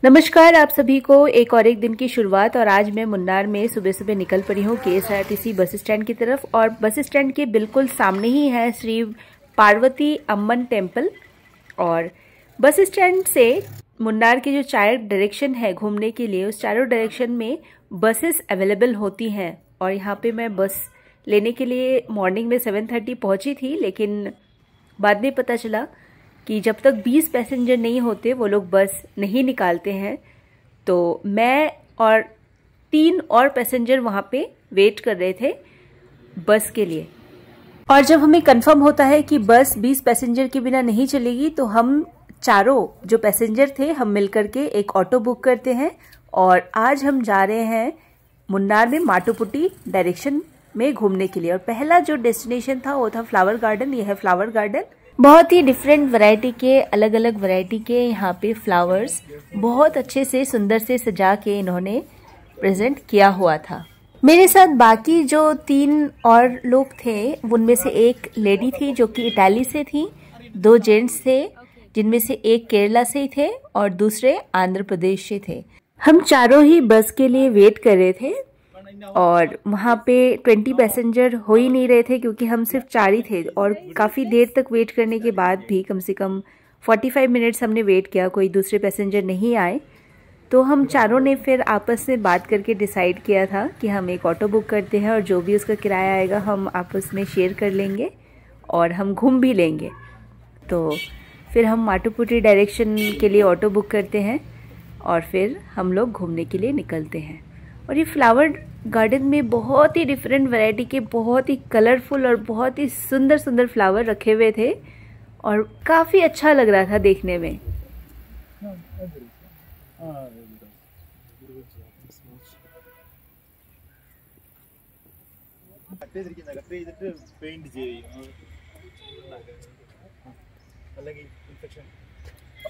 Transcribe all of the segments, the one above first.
नमस्कार आप सभी को एक और एक दिन की शुरुआत। और आज मैं मुन्नार में सुबह सुबह निकल पड़ी हूँ KSRTC बस स्टैंड की तरफ। और बस स्टैंड के बिल्कुल सामने ही है श्री पार्वती अम्मन टेम्पल। और बस स्टैंड से मुन्नार के जो चारों डायरेक्शन है घूमने के लिए, उस चारों डायरेक्शन में बसेस अवेलेबल होती हैं। और यहाँ पे मैं बस लेने के लिए मॉर्निंग में 7:30 पहुँची थी, लेकिन बाद में पता चला कि जब तक 20 पैसेंजर नहीं होते वो लोग बस नहीं निकालते हैं। तो मैं और 3 और पैसेंजर वहाँ पे वेट कर रहे थे बस के लिए। और जब हमें कंफर्म होता है कि बस 20 पैसेंजर के बिना नहीं चलेगी, तो हम चारों जो पैसेंजर थे हम मिलकर के एक ऑटो बुक करते हैं। और आज हम जा रहे हैं मुन्नार में माटुपुटी डायरेक्शन में घूमने के लिए। और पहला जो डेस्टिनेशन था वो था फ्लावर गार्डन। ये है फ्लावर गार्डन। बहुत ही डिफरेंट वैरायटी के, अलग अलग वैरायटी के यहाँ पे फ्लावर्स बहुत अच्छे से सुंदर से सजा के इन्होंने प्रेजेंट किया हुआ था। मेरे साथ बाकी जो 3 और लोग थे, उनमें से एक लेडी थी जो कि इटाली से थी, 2 जेंट्स थे जिनमें से एक केरला से थे और दूसरे आंध्र प्रदेश से थे। हम चारों ही बस के लिए वेट कर रहे थे और वहाँ पे 20 पैसेंजर हो ही नहीं रहे थे क्योंकि हम सिर्फ 4 ही थे। और काफ़ी देर तक वेट करने के बाद भी, कम से कम 45 मिनट्स हमने वेट किया, कोई दूसरे पैसेंजर नहीं आए। तो हम चारों ने फिर आपस में बात करके डिसाइड किया था कि हम एक ऑटो बुक करते हैं और जो भी उसका किराया आएगा हम आपस में शेयर कर लेंगे और हम घूम भी लेंगे। तो फिर हम माटुपुटी डायरेक्शन के लिए ऑटो बुक करते हैं और फिर हम लोग घूमने के लिए निकलते हैं। और ये फ्लावर गार्डन में बहुत ही डिफरेंट वैरायटी के, बहुत ही कलरफुल और बहुत ही सुंदर सुंदर फ्लावर रखे हुए थे और काफ़ी अच्छा लग रहा था देखने में।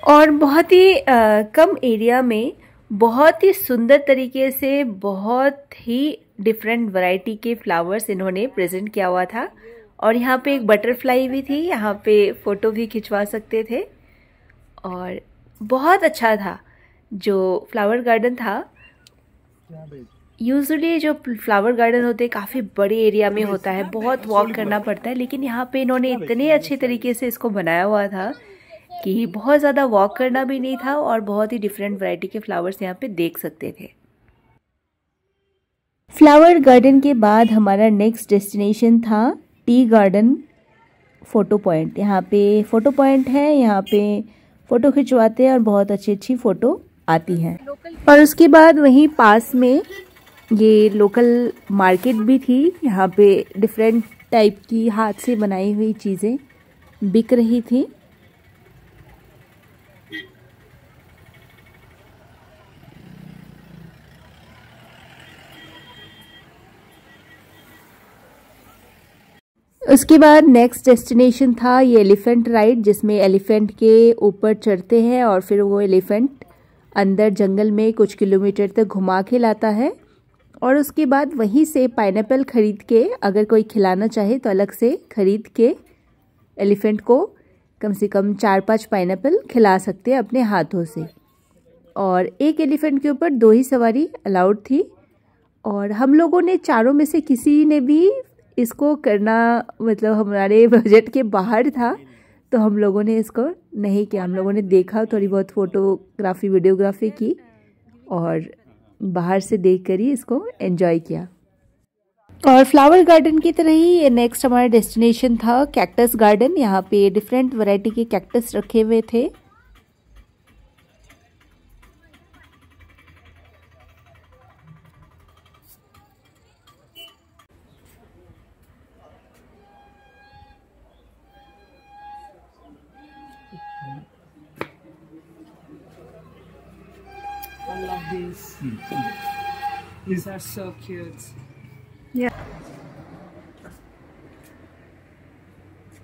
और बहुत ही कम एरिया में बहुत ही सुंदर तरीके से बहुत ही डिफरेंट वैरायटी के फ्लावर्स इन्होंने प्रेजेंट किया हुआ था। और यहाँ पे एक बटरफ्लाई भी थी, यहाँ पे फोटो भी खिंचवा सकते थे और बहुत अच्छा था। जो फ्लावर गार्डन था, यूजुअली जो फ्लावर गार्डन होते हैं काफ़ी बड़े एरिया में होता है, बहुत वॉक करना पड़ता है, लेकिन यहाँ पे इन्होंने इतने अच्छे तरीके से इसको बनाया हुआ था कि बहुत ज़्यादा वॉक करना भी नहीं था और बहुत ही डिफरेंट वैरायटी के फ्लावर्स यहाँ पे देख सकते थे। फ्लावर गार्डन के बाद हमारा नेक्स्ट डेस्टिनेशन था टी गार्डन फ़ोटो पॉइंट। यहाँ पे फ़ोटो पॉइंट है, यहाँ पे फ़ोटो खिंचवाते हैं और बहुत अच्छी फ़ोटो आती हैं। और उसके बाद वहीं पास में ये लोकल मार्केट भी थी। यहाँ पे डिफरेंट टाइप की हाथ से बनाई हुई चीज़ें बिक रही थी। उसके बाद नेक्स्ट डेस्टिनेशन था ये एलिफेंट राइड, जिसमें एलिफेंट के ऊपर चढ़ते हैं और फिर वो एलिफेंट अंदर जंगल में कुछ किलोमीटर तक घुमा के लाता है। और उसके बाद वहीं से पाइनएप्पल खरीद के, अगर कोई खिलाना चाहे तो अलग से खरीद के एलिफेंट को कम से कम 4-5 पाइनएप्पल खिला सकते हैं अपने हाथों से। और एक एलिफेंट के ऊपर 2 ही सवारी अलाउड थी। और हम लोगों ने चारों में से किसी ने भी इसको करना, मतलब हमारे बजट के बाहर था, तो हम लोगों ने इसको नहीं किया। हम लोगों ने देखा, थोड़ी बहुत फोटोग्राफी वीडियोग्राफी की और बाहर से देखकर ही इसको एंजॉय किया। और फ्लावर गार्डन की तरह ही ये नेक्स्ट हमारा डेस्टिनेशन था कैक्टस गार्डन। यहाँ पे डिफरेंट वैरायटी के कैक्टस रखे हुए थे। I love these. These are so cute. Yeah.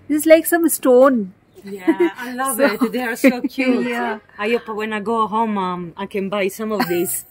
This is like some stone. Yeah, I love it. They are so cute. Yeah. I hope when I go home, I can buy some of these.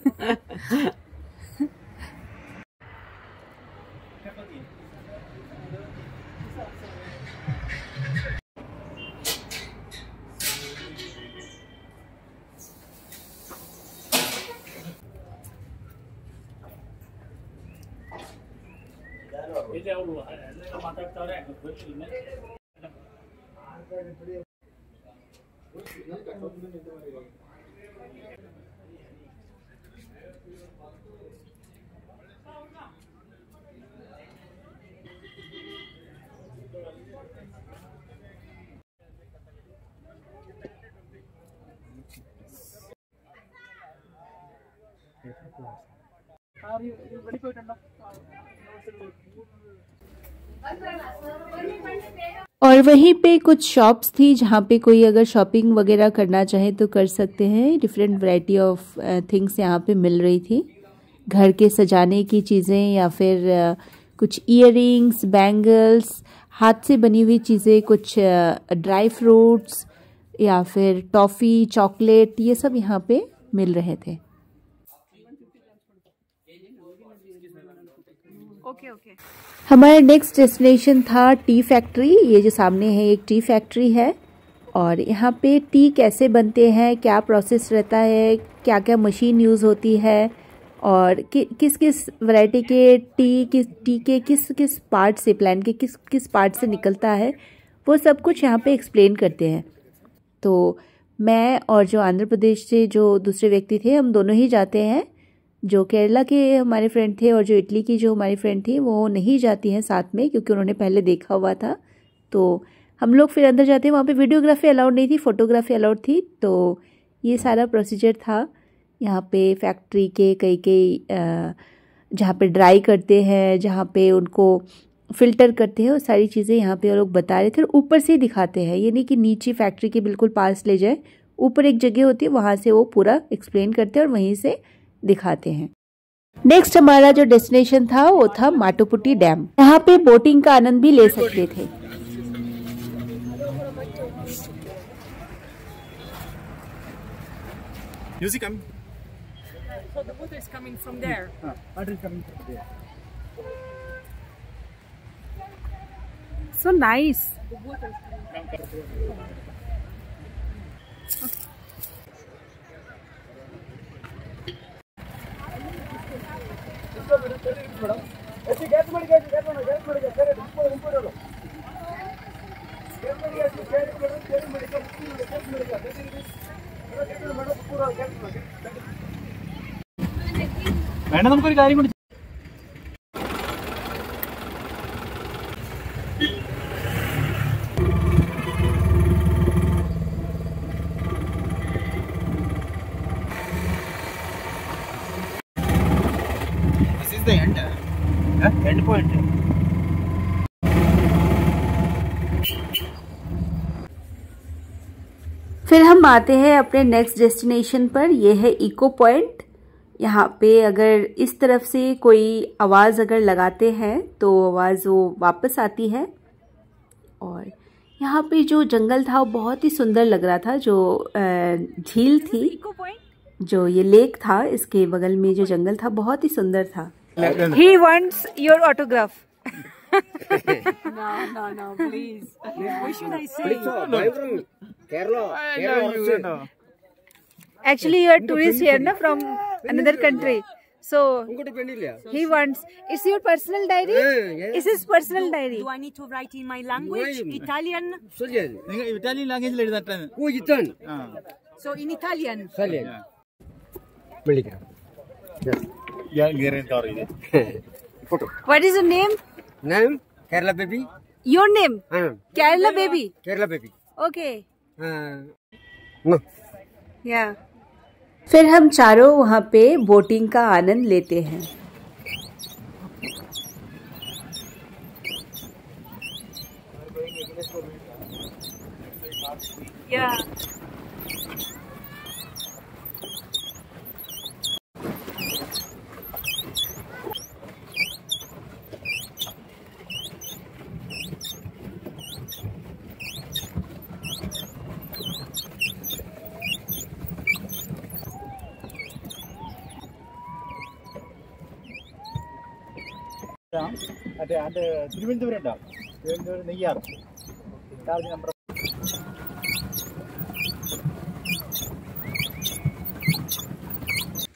और वहीं पे कुछ shops थी जहाँ पे कोई अगर shopping वगैरह करना चाहे तो कर सकते हैं। डिफरेंट वैरायटी ऑफ थिंग्स यहाँ पे मिल रही थी, घर के सजाने की चीज़ें या फिर कुछ ईयरिंग्स, बैंगल्स, हाथ से बनी हुई चीज़ें, कुछ ड्राई फ्रूट्स या फिर टॉफ़ी, चॉकलेट, ये सब यहाँ पे मिल रहे थे। ओके। हमारा नेक्स्ट डेस्टिनेशन था टी फैक्ट्री। ये जो सामने है एक टी फैक्ट्री है और यहाँ पे टी कैसे बनते हैं, क्या प्रोसेस रहता है, क्या क्या मशीन यूज़ होती है और किस किस वैरायटी के टी के किस पार्ट से, प्लांट के किस पार्ट से निकलता है, वो सब कुछ यहाँ पे एक्सप्लेन करते हैं। तो मैं और जो आंध्र प्रदेश से जो दूसरे व्यक्ति थे, हम दोनों ही जाते हैं। जो केरला के हमारे फ्रेंड थे और जो इटली की जो हमारी फ्रेंड थी वो नहीं जाती हैं साथ में, क्योंकि उन्होंने पहले देखा हुआ था। तो हम लोग फिर अंदर जाते हैं। वहाँ पे वीडियोग्राफी अलाउड नहीं थी, फ़ोटोग्राफी अलाउड थी। तो ये सारा प्रोसीजर था यहाँ पे फैक्ट्री के कई जहाँ पे ड्राई करते हैं, जहाँ पे उनको फ़िल्टर करते हैं, वो सारी चीज़ें यहाँ पे वो लोग बता रहे थे। और ऊपर से ही दिखाते हैं, ये नहीं कि नीचे फैक्ट्री के बिल्कुल पास ले जाए। ऊपर एक जगह होती है, वहाँ से वो पूरा एक्सप्लेन करते हैं और वहीं से दिखाते हैं। नेक्स्ट हमारा जो डेस्टिनेशन था वो था माटुपुटी डैम। यहाँ पे बोटिंग का आनंद भी ले सकते थे। So the water is coming from there. Water is coming from there. So nice. വേണ്ട നമുക്കൊരു കാര്യം കൂടി This is the end. End point. फिर हम आते हैं अपने नेक्स्ट डेस्टिनेशन पर। यह है इको पॉइंट। यहाँ पे अगर इस तरफ से कोई आवाज़ अगर लगाते हैं तो आवाज़ वो वापस आती है। और यहाँ पे जो जंगल था वो बहुत ही सुंदर लग रहा था। जो झील थी, जो ये लेक था, इसके बगल में जो जंगल था बहुत ही सुंदर था। He wants your autograph. No, please. What should I say? Kerala. Actually, you are tourist here, na, from another country. So he wants. It's your personal diary. It's his personal diary. Do I need to write in my language? Italian. നിങ്ങൾ Italian ലാംഗ്വേജിൽ എഴുതട്ടെ. So in Italian. What is your name? Name Kerala baby. Your name? Kerala baby. Kerala baby. Okay. No. Yeah. फिर हम चारों वहाँ पे boating का आनंद लेते हैं। Yeah. അത് തിരുവനന്തപുരം ഉണ്ടാവും. Thiruvananthapuram Neyyar charge number.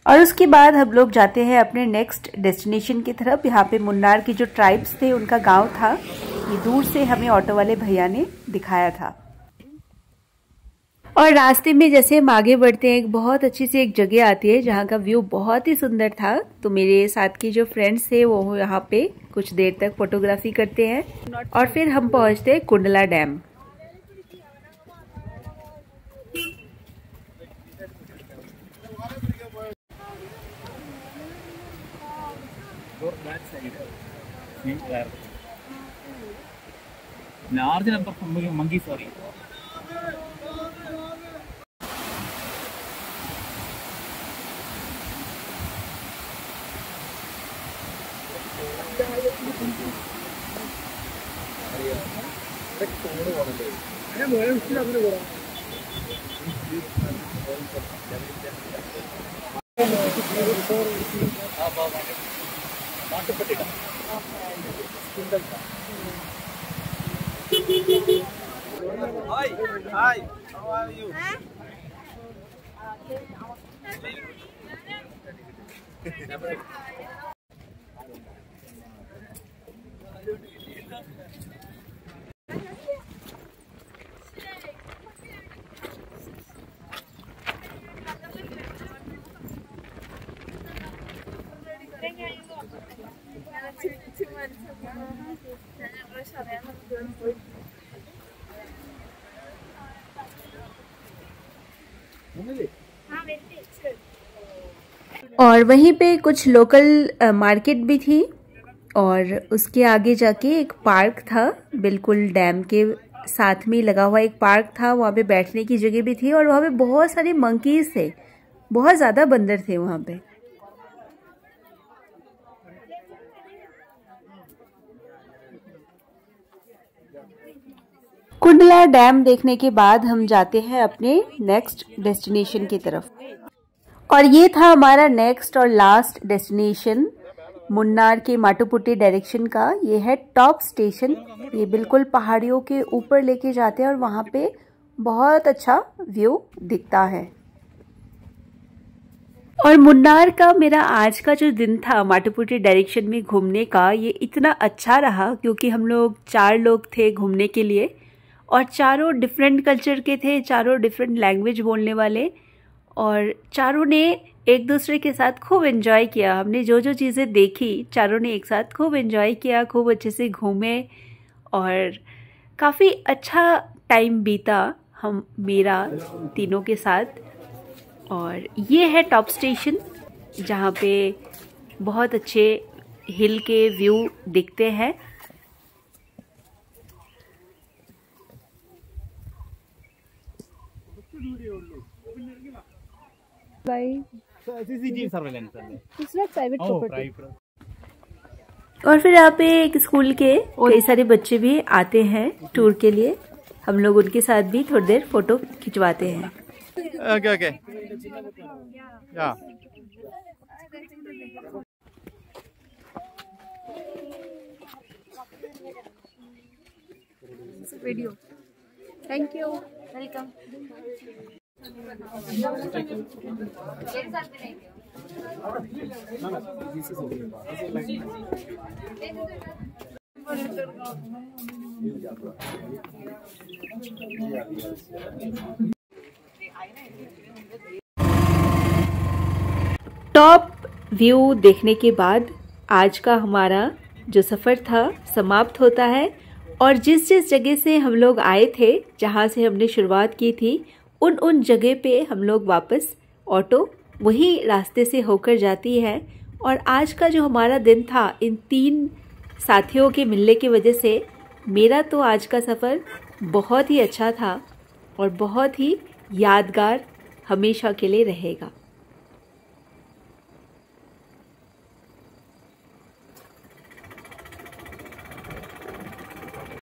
और उसके बाद हम लोग जाते हैं अपने नेक्स्ट डेस्टिनेशन की तरफ। यहाँ पे मुन्नार के जो ट्राइब्स थे उनका गांव था, ये दूर से हमें ऑटो वाले भैया ने दिखाया था। और रास्ते में जैसे हम आगे बढ़ते हैं, एक बहुत अच्छी सी एक जगह आती है जहाँ का व्यू बहुत ही सुंदर था। तो मेरे साथ के जो फ्रेंड्स थे वो यहाँ पे कुछ देर तक फोटोग्राफी करते हैं और फिर हम पहुँचते हैं Kundla dam. Large number of monkeys, sorry. Hi, how are you? और वहीं पे कुछ लोकल मार्केट भी थी और उसके आगे जाके एक पार्क था, बिल्कुल डैम के साथ में लगा हुआ एक पार्क था। वहाँ पे बैठने की जगह भी थी और वहाँ पे बहुत सारे मंकीज थे, बहुत ज़्यादा बंदर थे वहाँ पे। कुंडला डैम देखने के बाद हम जाते हैं अपने नेक्स्ट डेस्टिनेशन की तरफ। और ये था हमारा नेक्स्ट और लास्ट डेस्टिनेशन मुन्नार के माटुपुटी डायरेक्शन का। ये है टॉप स्टेशन। ये बिल्कुल पहाड़ियों के ऊपर लेके जाते हैं और वहाँ पे बहुत अच्छा व्यू दिखता है। और मुन्नार का मेरा आज का जो दिन था माटुपुटी डायरेक्शन में घूमने का, ये इतना अच्छा रहा क्योंकि हम लोग 4 लोग थे घूमने के लिए और चारों डिफरेंट कल्चर के थे, चारों डिफरेंट लैंग्वेज बोलने वाले, और चारों ने एक दूसरे के साथ खूब एंजॉय किया। हमने जो जो चीज़ें देखी चारों ने एक साथ खूब एंजॉय किया, खूब अच्छे से घूमे और काफ़ी अच्छा टाइम बीता हम मेरा तीनों के साथ। और ये है टॉप स्टेशन जहाँ पे बहुत अच्छे हिल के व्यू दिखते हैं। CCTV surveillance. It's not private Oh, property. private. और फिर यहाँ पे एक स्कूल के कई सारे बच्चे भी आते हैं टूर के लिए। हम लोग उनके साथ भी थोड़ी देर फोटो खिंचवाते हैं। Okay. Yeah. Video. Thank you. Welcome. Top view देखने के बाद आज का हमारा जो सफ़र था समाप्त होता है। और जिस जिस जगह से हम लोग आए थे, जहाँ से हमने शुरुआत की थी, उन जगह पे हम लोग वापस ऑटो वही रास्ते से होकर जाती है। और आज का जो हमारा दिन था, इन 3 साथियों के मिलने की वजह से मेरा तो आज का सफ़र बहुत ही अच्छा था और बहुत ही यादगार हमेशा के लिए रहेगा।